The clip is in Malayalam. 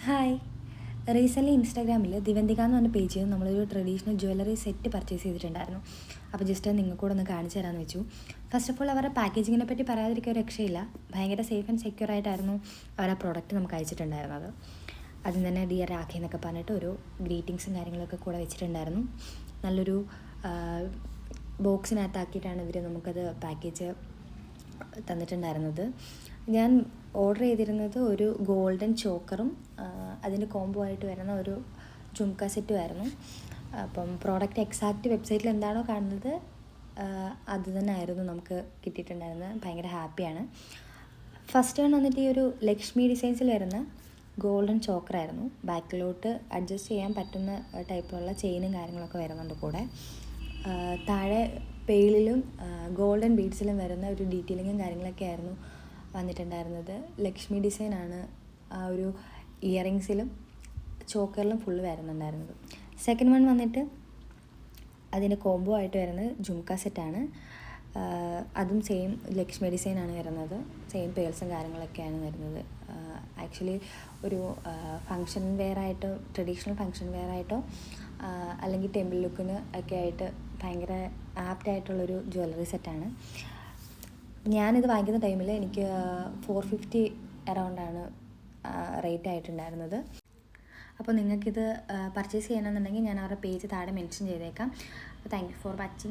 ഹായ്. റീസെൻ്റ്ലി ഇൻസ്റ്റാഗ്രാമിൽ ദിവന്തിക എന്ന് പറഞ്ഞ പേജിൽ നമ്മളൊരു ട്രഡീഷണൽ ജ്വല്ലറി സെറ്റ് പർച്ചേസ് ചെയ്തിട്ടുണ്ടായിരുന്നു. അപ്പോൾ ജസ്റ്റ് അത് നിങ്ങൾക്ക് കൂടെ ഒന്ന് കാണിച്ചു തരാമെന്ന് വെച്ചു. ഫസ്റ്റ് ഓഫ് ഓൾ അവരുടെ പാക്കേജിങ്ങിനെ പറ്റി പറയാതിരിക്കുക ഒരു രക്ഷയില്ല. ഭയങ്കര സേഫ് ആൻഡ് സെക്യൂർ ആയിട്ടായിരുന്നു അവരുടെ പ്രോഡക്റ്റ് നമുക്ക് അയച്ചിട്ടുണ്ടായിരുന്നത്. അതിൽ തന്നെ ഡിയർ രാഖി എന്നൊക്കെ പറഞ്ഞിട്ട് ഒരു ഗ്രീറ്റിങ്സും കാര്യങ്ങളൊക്കെ കൂടെ വെച്ചിട്ടുണ്ടായിരുന്നു. നല്ലൊരു ബോക്സിനകത്താക്കിയിട്ടാണ് ഇവർ നമുക്കത് പാക്കേജ് തന്നിട്ടുണ്ടായിരുന്നത്. ഞാൻ ഓർഡർ ചെയ്തിരുന്നത് ഒരു ഗോൾഡൻ ചോക്കറും അതിൻ്റെ കോംബോ ആയിട്ട് വരുന്ന ഒരു ജുംക്ക സെറ്റുമായിരുന്നു. അപ്പം പ്രോഡക്റ്റ് എക്സാക്റ്റ് വെബ്സൈറ്റിൽ എന്താണോ കാണുന്നത് അത് തന്നെ ആയിരുന്നു നമുക്ക് കിട്ടിയിട്ടുണ്ടായിരുന്നത്. ഭയങ്കര ഹാപ്പിയാണ്. ഫസ്റ്റ് വൺ വന്നിട്ട് ഈ ഒരു ലക്ഷ്മി ഡിസൈൻസിൽ വരുന്ന ഗോൾഡൻ ചോക്കറായിരുന്നു. ബാക്കിലോട്ട് അഡ്ജസ്റ്റ് ചെയ്യാൻ പറ്റുന്ന ടൈപ്പിലുള്ള ചെയിനും കാര്യങ്ങളൊക്കെ വരുന്നുണ്ട് കൂടെ. താഴെ പെയിലിലും ഗോൾഡൻ ബീഡ്സിലും വരുന്ന ഒരു ഡീറ്റെയിലിങ്ങും കാര്യങ്ങളൊക്കെ ആയിരുന്നു വന്നിട്ടുണ്ടായിരുന്നത്. ലക്ഷ്മി ഡിസൈനാണ് ആ ഒരു ഇയറിങ്സിലും ചോക്കറിലും ഫുള്ള് വരുന്നുണ്ടായിരുന്നത്. സെക്കൻഡ് വൺ വന്നിട്ട് അതിൻ്റെ കോംബോ ആയിട്ട് വരുന്നത് ജുംക്ക സെറ്റാണ്. അതും സെയിം ലക്ഷ്മി ഡിസൈനാണ് വരുന്നത്. സെയിം പേൾസും കാര്യങ്ങളൊക്കെയാണ് വരുന്നത്. ആക്ച്വലി ഒരു ഫങ്ഷൻ വെയറായിട്ടോ ട്രഡീഷണൽ ഫങ്ഷൻ വെയറായിട്ടോ അല്ലെങ്കിൽ ടെമ്പിൾ ലുക്കിന് ഒക്കെ ആയിട്ട് ഭയങ്കര ആപ്റ്റായിട്ടുള്ളൊരു ജ്വല്ലറി സെറ്റാണ്. ഞാനിത് വാങ്ങിക്കുന്ന ടൈമിൽ എനിക്ക് 450 അറൗണ്ടാണ് റേറ്റ് ആയിട്ടുണ്ടായിരുന്നത്. അപ്പോൾ നിങ്ങൾക്കിത് പർച്ചേസ് ചെയ്യണമെന്നുണ്ടെങ്കിൽ ഞാൻ അവരുടെ പേജ് താഴെ മെൻഷൻ ചെയ്തേക്കാം. Thank you for watching.